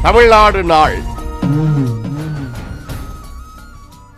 தமிழ்நாடு நாள்.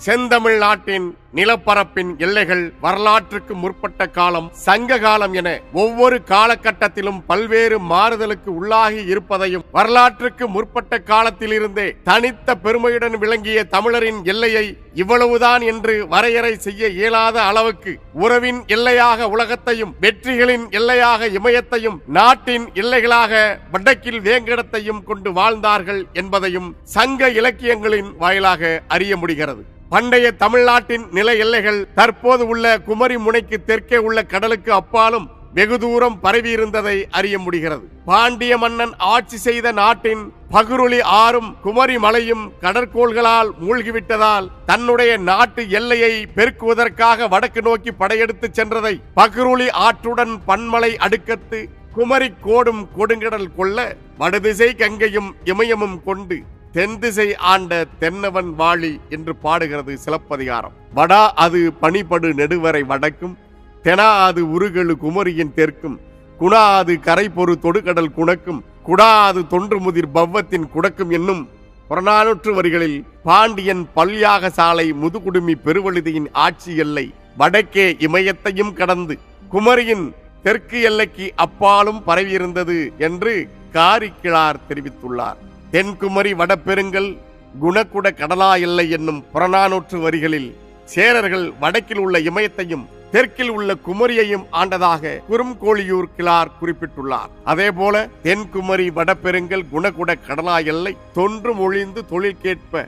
செந்தமிழ் நாட்டின் நிலப்பரப்பின் எல்லைகள் வரலாற்றுக்கு முற்பட்ட காலம், சங்க காலம் என ஒவ்வொரு காலகட்டத்திலும் பல்வேறு மாறுதலுக்கு உள்ளாகி இருப்பதையும், வரலாற்றுக்கு முற்பட்ட காலத்திலிருந்தே தனித்த பெருமையுடன் விளங்கிய தமிழரின் எல்லையை இவ்வளவுதான் என்று வரையறை செய்ய இயலாத அளவுக்கு உறவின் எல்லையாக உலகத்தையும், வெற்றிகளின் எல்லையாக இமயத்தையும், நாட்டின் எல்லைகளாக வடக்கில் வேங்கடத்தையும் கொண்டு வாழ்ந்தார்கள் என்பதையும் சங்க இலக்கியங்களின் வாயிலாக அறிய முடிகிறது. பண்டைய தமிழ்நாட்டின் நில எல்லைகள் தற்போது உள்ள குமரி முனைக்கு தெற்கே உள்ள கடலுக்கு அப்பாலும் வெகு தூரம் பரவியிருந்ததை அறிய முடிகிறது. பாண்டிய மன்னன் ஆட்சி செய்த நாட்டின் பகுருளி ஆறும் குமரி மலையும் கடற்கோள்களால் மூழ்கிவிட்டதால் தன்னுடைய நாட்டு எல்லையை பெருக்குவதற்காக வடக்கு நோக்கி படையெடுத்து சென்றதை பகுருளி ஆற்றுடன் பன்மலை அடுக்கத்து குமரி கோடும் கொடுங்கடல் கொள்ள வடதிசை கங்கையும் இமயமும் கொண்டு தென் திசை ஆண்ட தென்னவன் வாழி என்று பாடுகிறது சிலப்பதிகாரம். வடா அது பனிபடு நெடுவரை வடக்கும், தெனா அது உருகெழு குமரியின் தெற்கும், குணா அது கரைபொரு தொடுகடல் குணக்கும், குடா அது தொன்று முதிர் பவ்வத்தின் குடக்கும் என்னும் புறநானூற்று வரிகளில் பாண்டியன் பல்யாக சாலை முதுகுடுமி பெருவழுதியின் ஆட்சி எல்லை வடக்கே இமயத்தையும் கடந்து குமரியின் தெற்கு எல்லைக்கு அப்பாலும் பரவியிருந்தது என்று காரிக்கிழார் தெரிவித்துள்ளார். தென்குமரி வடபெருங்கல் குணக்குட கடலா எல்லை என்னும் புறநானூற்று வரிகளில் சேரர்கள் வடக்கில் உள்ள இமயத்தையும் தெற்கில் உள்ள குமரியையும் ஆண்டதாக குறும்கோழியூர் கிழார் குறிப்பிட்டுள்ளார். அதேபோல தென்குமரி வடபெருங்கல் குணகுட கடலா எல்லை தொன்று மொழிந்து தொழில் கேட்ப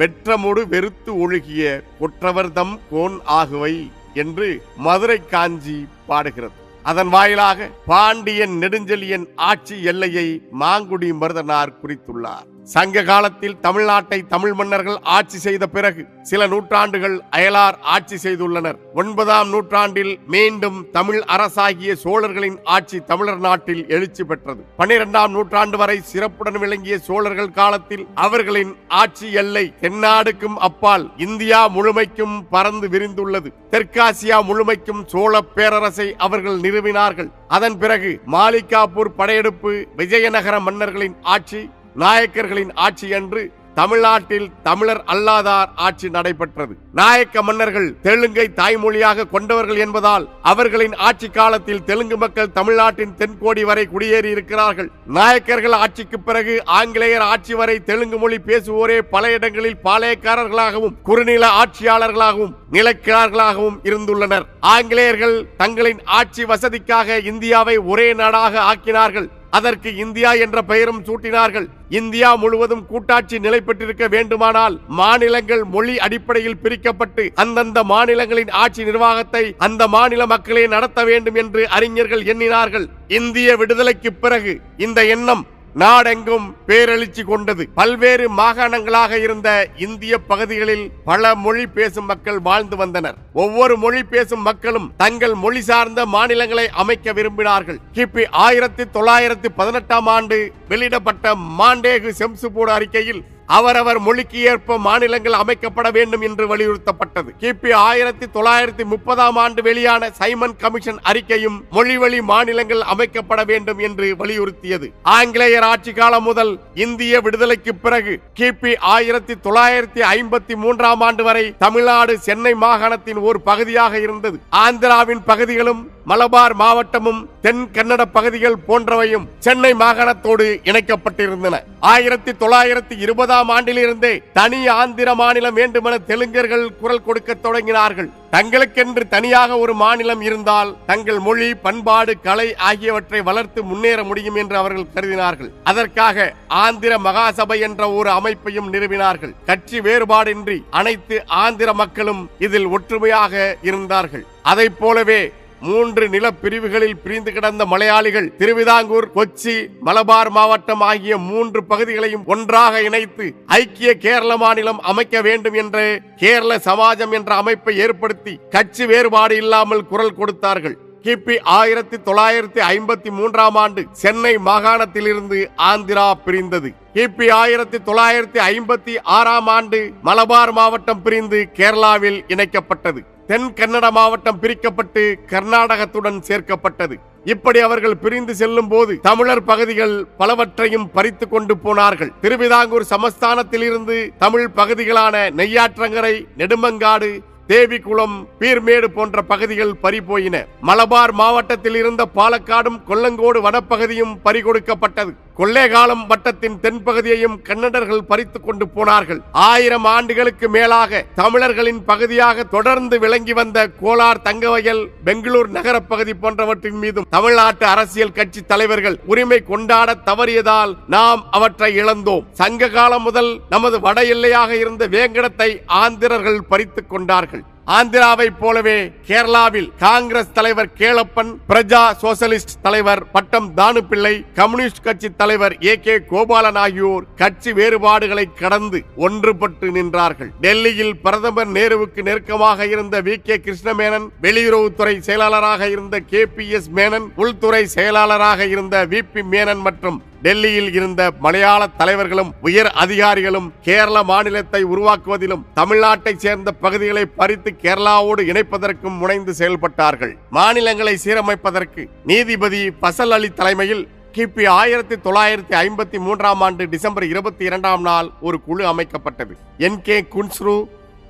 வெற்றமொடு வெறுத்து ஒழுகிய கொற்றவர்தம் கோன் ஆகுவை என்று மதுரை காஞ்சி பாடுகிறது. அதன் வாயிலாக பாண்டியன் நெடுஞ்செழியன் ஆட்சி எல்லையை மாங்குடி மருதனார் குறித்துள்ளார். சங்க காலத்தில் தமிழ்நாட்டை தமிழ் மன்னர்கள் ஆட்சி செய்த பிறகு சில நூற்றாண்டுகள் அயலார் ஆட்சி செய்துள்ளனர். 9ஆம் நூற்றாண்டில் மீண்டும் தமிழ் அரசாகிய சோழர்களின் ஆட்சி தமிழர் நாட்டில் எழுச்சி பெற்றது. 12ஆம் நூற்றாண்டு வரை சிறப்புடன் விளங்கிய சோழர்கள் காலத்தில் அவர்களின் ஆட்சி எல்லை தென்னாடுக்கும் அப்பால் இந்தியா முழுமைக்கும் பறந்து விரிந்துள்ளது. தெற்காசியா முழுமைக்கும் சோழ பேரரசை அவர்கள் நிறுவினார்கள். அதன் பிறகு மாலிகாப்பூர் படையெடுப்பு, விஜயநகர மன்னர்களின் ஆட்சி, நாயக்கர்களின் ஆட்சி என்று தமிழ்நாட்டில் தமிழர் அல்லாதார் ஆட்சி நடைபெற்றது. நாயக்க மன்னர்கள் தெலுங்கை தாய்மொழியாக கொண்டவர்கள் என்பதால் அவர்களின் ஆட்சி காலத்தில் தெலுங்கு மக்கள் தமிழ்நாட்டின் தென்கோடி வரை குடியேறி இருக்கிறார்கள். நாயக்கர்கள் ஆட்சிக்கு பிறகு ஆங்கிலேயர் ஆட்சி வரை தெலுங்கு மொழி பேசுவோரே பல இடங்களில் பாளையக்காரர்களாகவும் குறுநில ஆட்சியாளர்களாகவும் நிலக்கிழார்களாகவும் இருந்துள்ளனர். ஆங்கிலேயர்கள் தங்களின் ஆட்சி வசதிக்காக இந்தியாவை ஒரே நாடாக ஆக்கினார்கள். அதற்கு இந்தியா என்ற பெயரும் சூட்டினார்கள். இந்தியா முழுவதும் கூட்டாட்சி நிலை பெற்றிருக்க வேண்டுமானால் மாநிலங்கள் மொழி அடிப்படையில் பிரிக்கப்பட்டு அந்தந்த மாநிலங்களின் ஆட்சி நிர்வாகத்தை அந்த மாநில மக்களே நடத்த வேண்டும் என்று அறிஞர்கள் எண்ணினார்கள். இந்திய விடுதலைக்கு பிறகு இந்த எண்ணம் நாடெங்கும் பேரெழுச்சி கொண்டது. பல்வேறு மாகாணங்களாக இருந்த இந்திய பகுதிகளில் பல மொழி பேசும் மக்கள் வாழ்ந்து வந்தனர். ஒவ்வொரு மொழி பேசும் மக்களும் தங்கள் மொழி சார்ந்த மாநிலங்களை அமைக்க விரும்பினார்கள். கிபி 1918ஆம் ஆண்டு வெளியிடப்பட்ட மாண்டேகு செம்சுபோர்டு அறிக்கையில் அவரவர் மொழிக்கு ஏற்ப மாநிலங்கள் அமைக்கப்பட வேண்டும் என்று வலியுறுத்தப்பட்டது. கிபி 1930ஆம் ஆண்டு வெளியான சைமன் கமிஷன் அறிக்கையும் மொழிவழி மாநிலங்கள் அமைக்கப்பட வேண்டும் என்று வலியுறுத்தியது. ஆங்கிலேயர் ஆட்சி காலம் முதல் இந்திய விடுதலைக்கு பிறகு கிபி 1953ஆம் ஆண்டு வரை தமிழ்நாடு சென்னை மாகாணத்தின் ஒரு பகுதியாக இருந்தது. ஆந்திராவின் பகுதிகளும் மலபார் மாவட்டமும் தென் கன்னட பகுதிகள் போன்றவையும் சென்னை மாகாணத்தோடு இணைக்கப்பட்டிருந்தன. 1920ஆம் ஆண்டிலிருந்தே தனி ஆந்திர மாநிலம் வேண்டுமென தெலுங்கர்கள் குரல் கொடுக்க தொடங்கினார்கள். தங்களுக்கென்று தனியாக ஒரு மாநிலம் இருந்தால் தங்கள் மொழி, பண்பாடு, கலை ஆகியவற்றை வளர்த்து முன்னேற முடியும் என்று அவர்கள் கருதினார்கள். அதற்காக ஆந்திர மகாசபை என்ற ஒரு அமைப்பையும் நிறுவினார்கள். கட்சி வேறுபாடின்றி அனைத்து ஆந்திர மக்களும் இதில் ஒற்றுமையாக இருந்தார்கள். அதைப் போலவே 3 நிலப்பிரிவுகளில் பிரிந்து கிடந்த மலையாளிகள் திருவிதாங்கூர், கொச்சி, மலபார் மாவட்டம் ஆகிய 3 பகுதிகளையும் ஒன்றாக இணைத்து ஐக்கிய கேரள மாநிலம் அமைக்க வேண்டும் என்று கேரள சமாஜம் என்ற அமைப்பை ஏற்படுத்தி கட்சி வேறுபாடு இல்லாமல் குரல் கொடுத்தார்கள். கிபி 1953ஆம் ஆண்டு சென்னை மாகாணத்திலிருந்து ஆந்திரா பிரிந்தது. கிபி 1956ஆம் ஆண்டு மலபார் மாவட்டம் பிரிந்து கேரளாவில் இணைக்கப்பட்டது. தென் கன்னட மாவட்டம் பிரிக்கப்பட்டு கர்நாடகத்துடன் சேர்க்கப்பட்டது. இப்படி அவர்கள் பிரிந்து செல்லும் போது தமிழர் பகுதிகள் பலவற்றையும் பறித்து கொண்டு போனார்கள். திருவிதாங்கூர் சமஸ்தானத்தில் இருந்து தமிழ் பகுதிகளான நெய்யாற்றங்கரை, நெடுமங்காடு, தேவிக்குளம், பீர்மேடு போன்ற பகுதிகள் பறிபோயின. மலபார் மாவட்டத்தில் இருந்த பாலக்காடும் கொல்லங்கோடு வனப்பகுதியும் பறிகொடுக்கப்பட்டது. கொள்ளைகாலம் வட்டத்தின் தென்பகுதியையும் கன்னடர்கள் பறித்து கொண்டு போனார்கள். 1000 ஆண்டுகளுக்கு மேலாக தமிழர்களின் பகுதியாக தொடர்ந்து விளங்கி வந்த கோலார், தங்கவயல், பெங்களூர் நகர பகுதி போன்றவற்றின் மீதும் தமிழ்நாட்டு அரசியல் கட்சி தலைவர்கள் உரிமை கொண்டாட தவறியதால் நாம் அவற்றை இழந்தோம். சங்க காலம் முதல் நமது வட எல்லையாக இருந்த வேங்கடத்தை ஆந்திரர்கள் பறித்துக் கொண்டார்கள். ஆந்திராவை போலவே கேரளாவில் காங்கிரஸ் தலைவர் கேளப்பன், பிரஜா சோசலிஸ்ட் தலைவர் பட்டம் தானுபிள்ளை, கம்யூனிஸ்ட் கட்சி தலைவர் AK கோபாலன் ஆகியோர் கட்சி வேறுபாடுகளை கடந்து ஒன்றுபட்டு நின்றார்கள். டெல்லியில் பிரதமர் நேருவுக்கு நெருக்கமாக இருந்த VK கிருஷ்ணமேனன், வெளியுறவுத்துறை செயலாளராக இருந்த KPS மேனன், உள்துறை செயலாளராக இருந்த VP மேனன் மற்றும் டெல்லியில் இருந்த மலையாள தலைவர்களும் உயர் அதிகாரிகளும் கேரள மாநிலத்தை உருவாக்குவதிலும் தமிழ்நாட்டைச் சேர்ந்த பகுதிகளை பறித்து கேரளாவோடு இணைப்பதற்கும் முனைந்து செயல்பட்டார்கள். மாநிலங்களை சீரமைப்பதற்கு நீதிபதி பசல் அலி தலைமையில் கிபி 1953 ஆண்டு டிசம்பர் 22 நாள் ஒரு குழு அமைக்கப்பட்டது. NK குன்ஸ்ரு,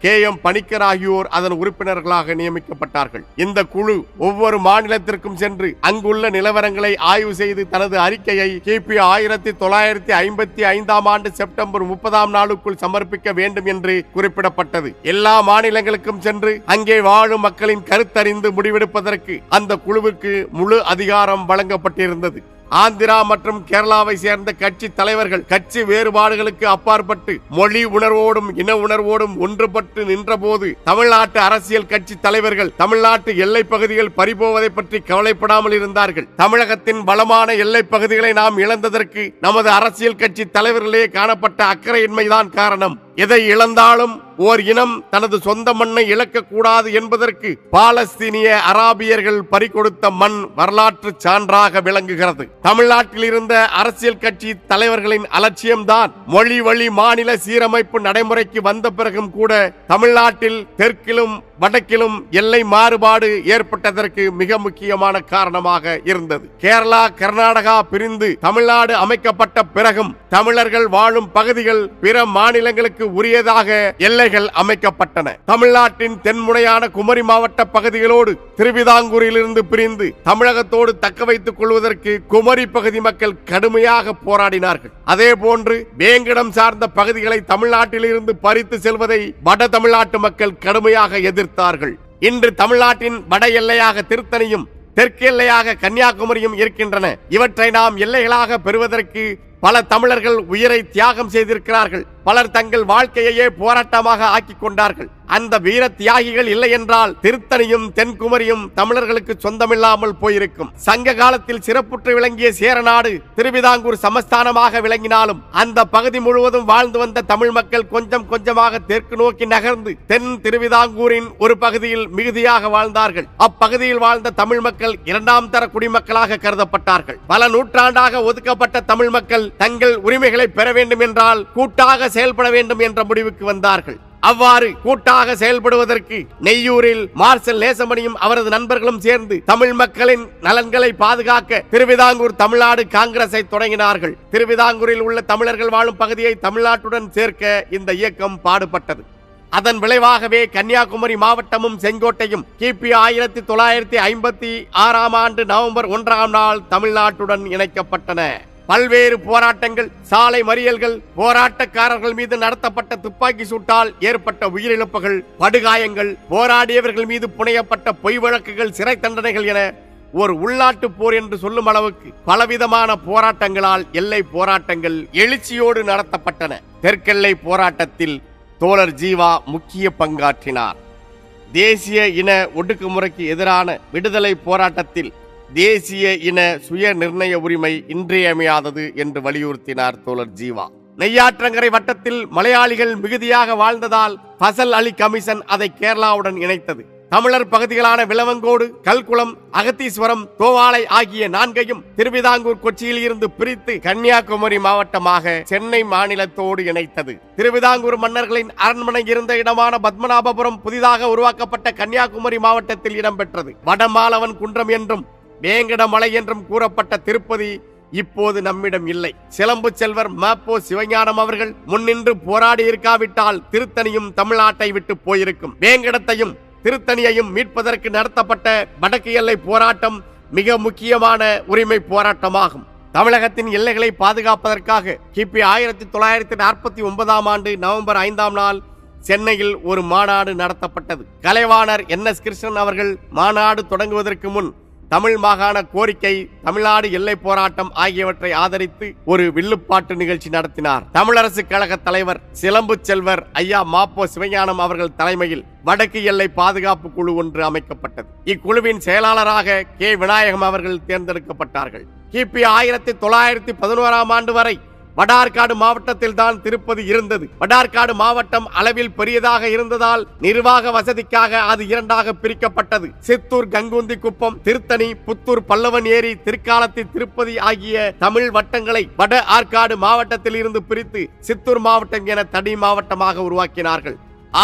KM பணிக்கர் ஆகியோர் அதன் உறுப்பினர்களாக நியமிக்கப்பட்டார்கள். இந்த குழு ஒவ்வொரு மாநிலத்திற்கும் சென்று அங்குள்ள நிலவரங்களை ஆய்வு செய்து தனது அறிக்கையை கிபி 1955 ஆண்டு செப்டம்பர் 30 நாளுக்குள் சமர்ப்பிக்க வேண்டும் என்று குறிப்பிடப்பட்டது. எல்லா மாநிலங்களுக்கும் சென்று அங்கே வாழும் மக்களின் கருத்தறிந்து முடிவெடுப்பதற்கு அந்த குழுவுக்கு முழு அதிகாரம் வழங்கப்பட்டிருந்தது. ஆந்திரா மற்றும் கேரளாவை சேர்ந்த கட்சி தலைவர்கள் கட்சி வேறுபாடுகளுக்கு அப்பாற்பட்டு மொழி உணர்வோடும் இன உணர்வோடும் ஒன்றுபட்டு நின்றபோது தமிழ்நாட்டு அரசியல் கட்சி தலைவர்கள் தமிழ்நாட்டு எல்லை பகுதிகள் பறிபோவதை பற்றி கவலைப்படாமல் இருந்தார்கள். தமிழகத்தின் பலமான எல்லை பகுதிகளை நாம் இழந்ததற்கு நமது அரசியல் கட்சி தலைவர்களே காணப்பட்ட அக்கறையின்மைதான் காரணம். எதை இழந்தாலும் ஓர் இனம் தனது சொந்த மண்ணை இழக்கக்கூடாது என்பதற்கு பாலஸ்தீனிய அராபியர்கள் பறிகொடுத்த மண் வரலாற்று சான்றாக விளங்குகிறது. தமிழ்நாட்டில் இருந்த அரசியல் கட்சி தலைவர்களின் அலட்சியம்தான் மொழி வழி மாநில சீரமைப்பு நடைமுறைக்கு வந்த பிறகும் கூட தமிழ்நாட்டில் தெற்கிலும் வடக்கிலும் எல்லை மாறுபாடு ஏற்பட்டதற்கு மிக முக்கியமான காரணமாக இருந்தது. கேரளா, கர்நாடகா பிரிந்து தமிழ்நாடு அமைக்கப்பட்ட பிறகும் தமிழர்கள் வாழும் பகுதிகள் பிற மாநிலங்களுக்கு உரியதாக எல்லைகள் அமைக்கப்பட்டன. தமிழ்நாட்டின் தென்முனையான குமரி மாவட்ட பகுதிகளோடு திருவிதாங்கூரில் இருந்து பிரிந்து தமிழகத்தோடு தக்க வைத்துக் கொள்வதற்கு குமரி பகுதி மக்கள் கடுமையாக போராடினார்கள். அதே போன்று வேங்கடம் சார்ந்த பகுதிகளை தமிழ்நாட்டில் இருந்து பறித்து செல்வதை வட தமிழ்நாட்டு மக்கள் கடுமையாக எதிர்த்தார்கள். இன்று தமிழ்நாட்டின் வட எல்லையாக திருத்தணியும் தெற்கு எல்லையாக கன்னியாகுமரியும் இருக்கின்றன. இவற்றை நாம் எல்லைகளாக பெறுவதற்கு பல தமிழர்கள் உயிரை தியாகம் செய்திருக்கிறார்கள். பலர் தங்கள் வாழ்க்கையையே போராட்டமாக ஆக்கிக் கொண்டார்கள். அந்த வீர தியாகிகள் இல்லை என்றால் திருத்தணியும் தென்குமரியும் தமிழர்களுக்கு சொந்தமில்லாமல் போயிருக்கும். சங்க காலத்தில் சிறப்புற்று விளங்கிய சேரநாடு திருவிதாங்கூர் சமஸ்தானமாக விளங்கினாலும் அந்த பகுதி முழுவதும் வாழ்ந்து வந்த தமிழ் மக்கள் கொஞ்சம் கொஞ்சமாக தெற்கு நோக்கி நகர்ந்து தென் திருவிதாங்கூரின் ஒரு பகுதியில் மிகுதியாக வாழ்ந்தார்கள். அப்பகுதியில் வாழ்ந்த தமிழ் மக்கள் 2ஆம் தர குடிமக்களாக கருதப்பட்டார்கள். பல நூற்றாண்டாக ஒதுக்கப்பட்ட தமிழ் மக்கள் தங்கள் உரிமைகளை பெற வேண்டும் என்றால் கூட்டாக செயல்பட வேண்டும் என்ற முடிவுக்கு வந்தார்கள். அவ்வாறு கூட்டாக செயல்படுவதற்கு நெய்யூரில் மார்சல் நேசமணியும் அவரது நண்பர்களும் சேர்ந்து தமிழ் மக்களின் நலன்களை பாதுகாக்க திருவிதாங்கூர் தமிழ்நாடு காங்கிரஸை தொடங்கினார்கள். திருவிதாங்கூரில் உள்ள தமிழர்கள் வாழும் பகுதியை தமிழ்நாட்டுடன் சேர்க்க இந்த இயக்கம் பாடுபட்டது. அதன் விளைவாகவே கன்னியாகுமரி மாவட்டமும் செங்கோட்டையும் கிபி 1956 ஆண்டு நவம்பர் 1 நாள் தமிழ்நாட்டுடன் இணைக்கப்பட்டன. பல்வேறு போராட்டங்கள், சாலை மறியல்கள், போராட்டக்காரர்கள் மீது நடத்தப்பட்ட துப்பாக்கி சூட்டால் ஏற்பட்ட உயிரிழப்புகள், படுகாயங்கள், போராடியவர்கள் மீது புனையப்பட்ட பொய் வழக்குகள், சிறை தண்டனைகள் என ஒரு உள்நாட்டு போர் என்று சொல்லும் அளவுக்கு பலவிதமான போராட்டங்களால் எல்லை போராட்டங்கள் எழுச்சியோடு நடத்தப்பட்டன. தெற்கெல்லை போராட்டத்தில் தோழர் ஜீவா முக்கிய பங்காற்றினார். தேசிய இன ஒடுக்குமுறைக்கு எதிரான விடுதலை போராட்டத்தில் தேசிய இன சுய நிர்ணய உரிமை இன்றியமையாதது என்று வலியுறுத்தினார் தோழர் ஜீவா. நெய்யாற்றங்கரை வட்டத்தில் மலையாளிகள் மிகுதியாக வாழ்ந்ததால் பசல் அலி கமிஷன் அதை கேரளாவுடன் இணைத்தது. தமிழர் பகுதிகளான விளவங்கோடு, கல்குளம், அகத்தீஸ்வரம், தோவாளை ஆகிய 4ஐயும் திருவிதாங்கூர் கொச்சியில் இருந்து பிரித்து கன்னியாகுமரி மாவட்டமாக சென்னை மாநிலத்தோடு இணைத்தது. திருவிதாங்கூர் மன்னர்களின் அரண்மனை இருந்த இடமான பத்மநாபபுரம் புதிதாக உருவாக்கப்பட்ட கன்னியாகுமரி மாவட்டத்தில் இடம்பெற்றது. வடமாலவன் குன்றம் என்றும் வேங்கடமலை என்றும் கூறப்பட்ட திருப்பதி இப்போது நம்மிடம் இல்லை. சிலம்பு செல்வர் ம.பொ. சிவஞானம் அவர்கள் முன்னின்று போராடி இருக்காவிட்டால் திருத்தணியும் தமிழ்நாட்டை விட்டு போயிருக்கும். வேங்கடத்தையும் திருத்தணியையும் மீட்பதற்கு நடத்தப்பட்ட வடக்கு எல்லை போராட்டம் மிக முக்கியமான உரிமை போராட்டமாகும். தமிழகத்தின் எல்லைகளை பாதுகாப்பதற்காக கிபி 1949 நவம்பர் 5 சென்னையில் ஒரு மாநாடு நடத்தப்பட்டது. கலைவாணர் NS கிருஷ்ணன் அவர்கள் மாநாடு தொடங்குவதற்கு முன் தமிழ் மாகாண கோரிக்கை, தமிழ்நாடு எல்லை போராட்டம் ஆகியவற்றை ஆதரித்து ஒரு வில்லுப்பாட்டு நிகழ்ச்சி நடத்தினார். தமிழரசு கழக தலைவர் சிலம்பு செல்வர் ஐயா ம.பொ. சிவஞானம் அவர்கள் தலைமையில் வடக்கு எல்லை பாதுகாப்பு குழு ஒன்று அமைக்கப்பட்டது. இக்குழுவின் செயலாளராக கே. விநாயகம் அவர்கள் தேர்ந்தெடுக்கப்பட்டார்கள். கிபி 1911 வரை வடார்காடு மாவட்டத்தில் தான் திருப்பதி இருந்தது. வடார்காடு மாவட்டம் அளவில் பெரியதாக இருந்ததால் நிர்வாக வசதிக்காக அது இரண்டாக பிரிக்கப்பட்டது. சித்தூர், கங்குந்தி குப்பம், திருத்தணி, புத்தூர், பல்லவன் ஏரி, திருக்காலத்தி, திருப்பதி ஆகிய தமிழ் வட்டங்களை வட ஆற்காடு மாவட்டத்தில் இருந்து பிரித்து சித்தூர் மாவட்டம் என தனி மாவட்டமாக உருவாக்கினார்கள்.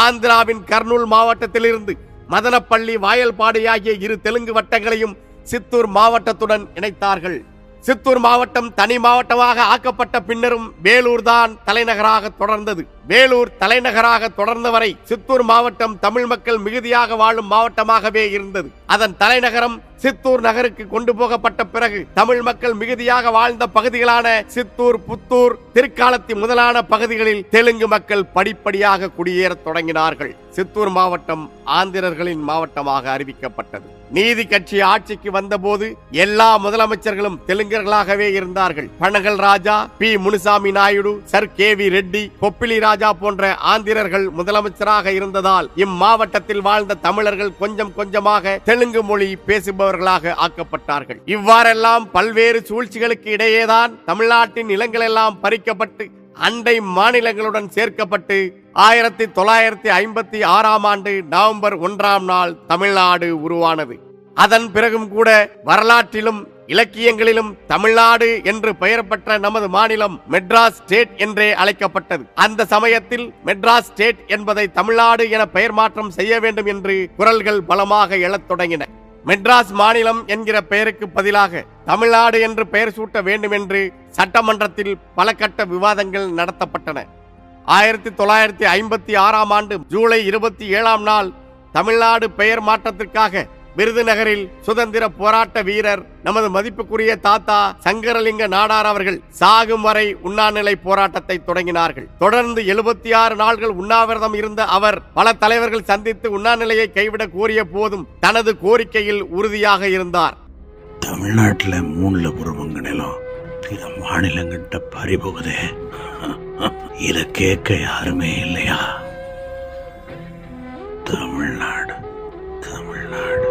ஆந்திராவின் கர்னூல் மாவட்டத்தில் இருந்து மதனப்பள்ளி, வாயல்பாடி ஆகிய இரு தெலுங்கு வட்டங்களையும் சித்தூர் மாவட்டத்துடன் இணைத்தார்கள். சித்தூர் மாவட்டம் தனி மாவட்டமாக ஆக்கப்பட்ட பின்னரும் வேலூர் தான் தலைநகராக தொடர்ந்தது. வேலூர் தலைநகராக தொடர்ந்தவரை சித்தூர் மாவட்டம் தமிழ் மக்கள் மிகுதியாக வாழும் மாவட்டமாகவே இருந்தது. அதன் தலைநகரம் சித்தூர் நகருக்கு கொண்டு போகப்பட்ட பிறகு தமிழ் மக்கள் மிகுதியாக வாழ்ந்த பகுதிகளான சித்தூர், புத்தூர், திருக்காலத்தி முதலான பகுதிகளில் தெலுங்கு மக்கள் படிப்படியாக குடியேற தொடங்கினார்கள். சித்தூர் மாவட்டம் ஆந்திரர்களின் மாவட்டமாக அறிவிக்கப்பட்டது. நீதி கட்சி ஆட்சிக்கு வந்தபோது எல்லா முதலமைச்சர்களும் தெலுங்கர்களாகவே இருந்தார்கள். Panagal Raja, P. Munusamy Naidu, sir K V. Reddy, Koppili Raja போன்ற ஆந்திரர்கள் முதலமைச்சராக இருந்ததால் இம்மாவட்டத்தில் வாழ்ந்த தமிழர்கள் கொஞ்சம் கொஞ்சமாக தெலுங்கு மொழி பேசுபவர்களாக ஆக்கப்பட்டார்கள். இவ்வாறெல்லாம் பல்வேறு சூழ்ச்சிகளுக்கு இடையேதான் தமிழ்நாட்டின் நிலங்கள் எல்லாம் பறிக்கப்பட்டு அண்டை மாநிலங்களுடன் சேர்க்கப்பட்டு 1956 நவம்பர் 1 தமிழ்நாடு உருவானது. அதன் பிறகும் கூட வரலாற்றிலும் இலக்கியங்களிலும் தமிழ்நாடு என்று பெயர் பெற்ற நமது மாநிலம் மெட்ராஸ் ஸ்டேட் என்றே அழைக்கப்பட்டது. அந்த சமயத்தில் மெட்ராஸ் ஸ்டேட் என்பதை தமிழ்நாடு என பெயர் மாற்றம் செய்ய வேண்டும் என்று குரல்கள் பலமாக எழத் தொடங்கின. மெட்ராஸ் மாநிலம் என்கிற பெயருக்கு பதிலாக தமிழ்நாடு என்று பெயர் சூட்ட வேண்டும் என்று சட்டமன்றத்தில் பல கட்ட விவாதங்கள் நடத்தப்பட்டன. 1956 ஜூலை 27 தமிழ்நாடு பெயர் மாற்றத்திற்காக விருதுநகரில் சுதந்திர போராட்ட வீரர் நமது மதிப்புக்குரிய தாத்தா சங்கரலிங்க நாடார் அவர்கள் சாகும் வரை உண்ணாநிலை போராட்டத்தை தொடங்கினார்கள். தொடர்ந்து 76 நாள்கள் உண்ணாவிரதம் இருந்த அவர் பல தலைவர்கள் சந்தித்து உண்ணாநிலையை கைவிட கோரிய போதும் தனது கோரிக்கையில் உறுதியாக இருந்தார். தமிழ்நாட்டில் 3 பங்கு நிலம் பிற மாநிலங்கிட்ட பறிபோகுதே, இத கேட்க யாருமே இல்லையா? தமிழ்நாடு தமிழ்நாடு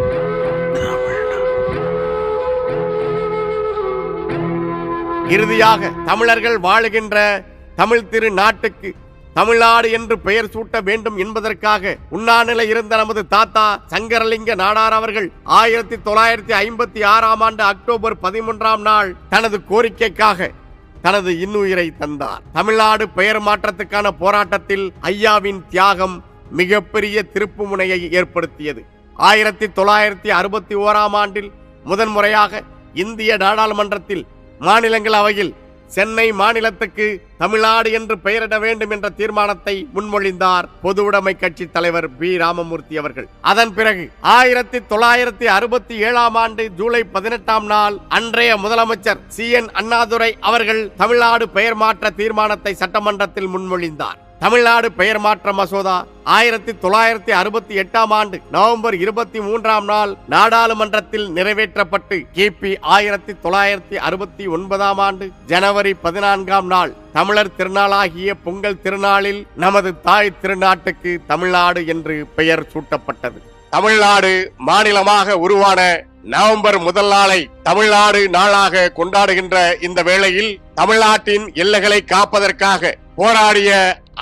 இறுதியாக தமிழர்கள் வாழுகின்ற தமிழ் திரு நாட்டுக்கு தமிழ்நாடு என்று பெயர் சூட்ட வேண்டும் என்பதற்காக உண்ணாநிலை இருந்த நமது தாத்தா சங்கரலிங்க நாடார் அவர்கள் 1956 அக்டோபர் 13 தனது கோரிக்கைக்காக தனது இன்னுயிரை தந்தார். தமிழ்நாடு பெயர் மாற்றத்துக்கான போராட்டத்தில் ஐயாவின் தியாகம் மிகப்பெரிய திருப்பு முனையை ஏற்படுத்தியது. 1961 முதன்முறையாக இந்திய நாடாளுமன்றத்தில் மாநிலங்களவையில் சென்னை மாநிலத்துக்கு தமிழ்நாடு என்று பெயரிட வேண்டும் என்ற தீர்மானத்தை முன்மொழிந்தார் பொதுவுடைமை கட்சி தலைவர் பி. ராமமூர்த்தி அவர்கள். அதன் பிறகு 1967 ஜூலை 18 அன்றைய முதலமைச்சர் CN அண்ணாதுரை அவர்கள் தமிழ்நாடு பெயர் மாற்ற தீர்மானத்தை சட்டமன்றத்தில் முன்மொழிந்தார். தமிழ்நாடு பெயர் மாற்ற மசோதா 1968 நவம்பர் 23 நாடாளுமன்றத்தில் நிறைவேற்றப்பட்டு கிபி 1969 ஜனவரி 14 தமிழர் திருநாளாகிய பொங்கல் திருநாளில் நமது தாய் திருநாட்டுக்கு தமிழ்நாடு என்று பெயர் சூட்டப்பட்டது. தமிழ்நாடு மாநிலமாக உருவான நவம்பர் 1 தமிழ்நாடு நாளாக கொண்டாடுகின்ற இந்த வேளையில் தமிழ்நாட்டின் எல்லைகளை காப்பதற்காக போராடிய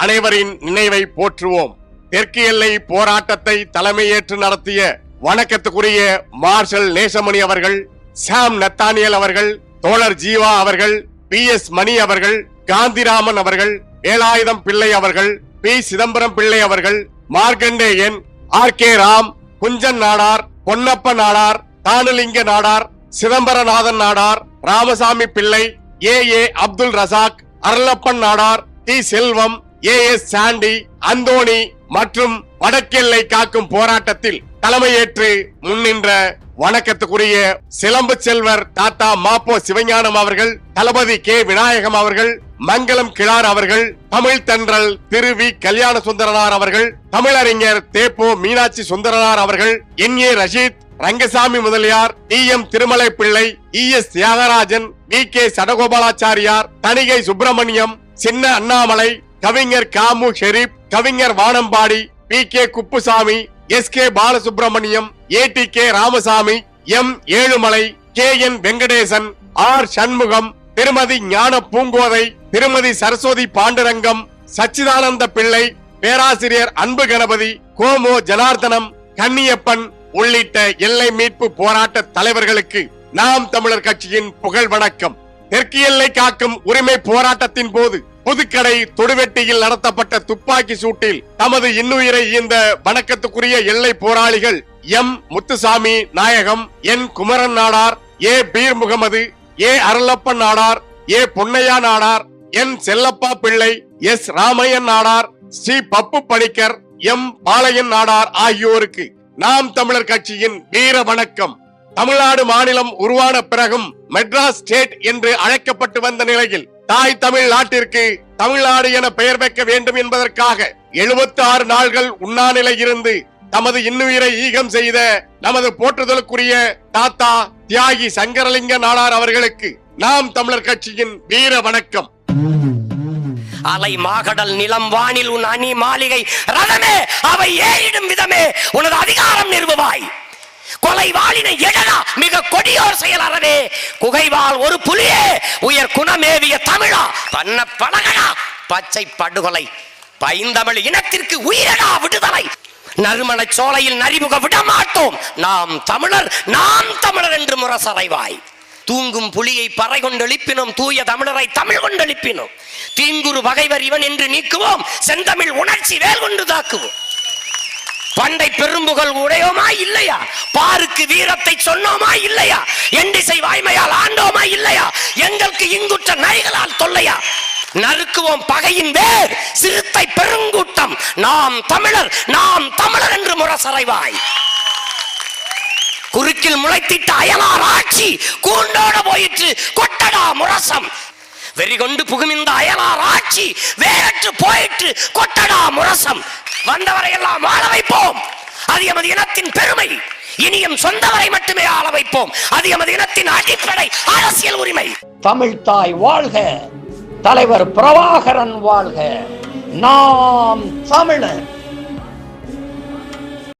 அனைவரின் நினைவை போற்றுவோம். தெற்கு எல்லை போராட்டத்தை தலைமையேற்று நடத்திய வணக்கத்துக்குரிய மார்ஷல் நேசமணி அவர்கள், சாம் நத்தானியல் அவர்கள், தோழர் ஜீவா அவர்கள், PS மணி அவர்கள், காந்திராமன் அவர்கள், வேலாயுதம் பிள்ளை அவர்கள், P சிதம்பரம் பிள்ளை அவர்கள், மார்க்கண்டேயன், RK ராம், குஞ்சன் நாடார், பொன்னப்ப நாடார், தானுலிங்க நாடார், சிதம்பரநாதன் நாடார், ராமசாமி பிள்ளை, ஏ அப்துல் ரசாக், அருளப்பன் நாடார், டி செல்வம், எஸ் சாண்டி, அந்தோணி மற்றும் வடக்கெல்லை காக்கும் போராட்டத்தில் தலைமையேற்று முன்னின்ற வணக்கத்துக்குரிய சிலம்பு செல்வர் தாத்தா மாப்போ சிவஞானம் அவர்கள், தளபதி கே விநாயகம் அவர்கள், மங்களம் கிழார் அவர்கள், தமிழ் தென்றல் திரு வி கல்யாண சுந்தரனார் அவர்கள், தமிழறிஞர் தேப்போ மீனாட்சி சுந்தரனார் அவர்கள், A Rasheed, Rangasamy Mudaliar, M Thirumalai Pillai, S Thiagarajan, K Sadagopalachariar, Thanigai Subramaniam, Chinna Annamalai, கவிஞர் காமு ஷெரீப், கவிஞர் Vanambadi, K Kuppusamy, K Balasubramaniam, K Ramasamy, Ezhumalai, N Venkatesan, R Shanmugam, திருமதி ஞான பூங்கோதை, திருமதி சரஸ்வதி பாண்டுரங்கம், சச்சிதானந்த பிள்ளை, பேராசிரியர் அன்பு கணபதி, கோமோ ஜனார்தனம், கன்னியப்பன் உள்ளிட்ட எல்லை மீட்பு போராட்ட தலைவர்களுக்கு நாம் தமிழர் கட்சியின் புகழ் வணக்கம். தெற்கு எல்லை காக்கும் உரிமை போராட்டத்தின் போது புதுக்கடை தொடுவெட்டியில் நடத்தப்பட்ட துப்பாக்கி சூட்டில் தமது இன்னுயிரை ஈந்த வணக்கத்துக்குரிய எல்லை போராளிகள் முத்துசாமி நாயகம், குமரன் நாடார், பீர் முகமது, அருளப்பன் நாடார், பொன்னையா நாடார், செல்லப்பா பிள்ளை, ராமையன் நாடார், ஸ்ரீ பப்பு பணிக்கர், பாளையன் நாடார் ஆகியோருக்கு நாம் தமிழர் கட்சியின் வீர வணக்கம். தமிழ்நாடு மாநிலம் உருவான பிறகும் மெட்ராஸ் ஸ்டேட் என்று அழைக்கப்பட்டு வந்த நிலையில் தாய் தமிழ் நாட்டிற்கு தமிழ்நாடு என பெயர் வைக்க வேண்டும் என்பதற்காக 76 நாள்கள் உண்ணாநிலை இருந்து தமது இன்னுயிரை ஈகம் செய்த நமது போற்றுதலுக்குரிய தாத்தா தியாகி சங்கரலிங்க நாடார் அவர்களுக்கு நாம் தமிழர் கட்சியின் வீர வணக்கம். அலை மாகடல் நிலம் வானில் உன் அணி மாளிகை ரதமே அவை ஏறிடும் விதமே உனது அதிகாரம் நிறுவுவாய். கொலை வாளினை எழலா மிக கொடியோர் செயல் அறவே, குகைவாள் ஒரு புலியே உயர் குணமேவிய தமிழா பண்ண பழகடா பச்சை படுகொலை, பைந்தமிழ் இனத்திற்கு உயிரடா விடுதலை, நறுமண சோலையில் நரிமுக விடமாட்டோம், நாம் தமிழர் என்று முரசறைவாய். தூங்கும் புலியை பறை கொண்டெழுப்பினோம், தூய தமிழரை தமிழ் கொண்டெழுப்பினோம், தீங்குரு பகைவர் இவன் என்று நீக்குவோம், செந்தமிழ் உணர்ச்சி வேல் கொண்டு தாக்குவோம். பண்டை பெரும்புகள் உடையோமா இல்லையா, பாருக்கு வீரத்தை சொன்னோமா இல்லையா, எண்டிசை வாய்மையால் ஆண்டோமா இல்லையா, எங்களுக்கு இங்குற்ற நரிகளால் தொல்லையா, நறுக்குவோம் பகையின் வேர் சிறுத்தை பெருங்கூட்டம், நாம் தமிழர் என்று முரசறைவாய். குறுக்கில் முளைத்திட்ட அயலார் ஆட்சி கூண்டோட போயிற்று கொட்டடா முரசம், வெறிகொண்டு புகுமிந்த அயலார் ஆட்சி வேறற்று போயிற்று கொட்டடா முரசம். வந்தவரை எல்லாம் ஆள வைப்போம், அது எமது இனத்தின் பெருமை, இனியும் சொந்தவரை மட்டுமே ஆள வைப்போம், அது எமது இனத்தின் அடிப்படை அரசியல் உரிமை. தமிழ் தாய் வாழ்க, தலைவர் பிரபாகரன் வாழ்க, நாம் தமிழர்.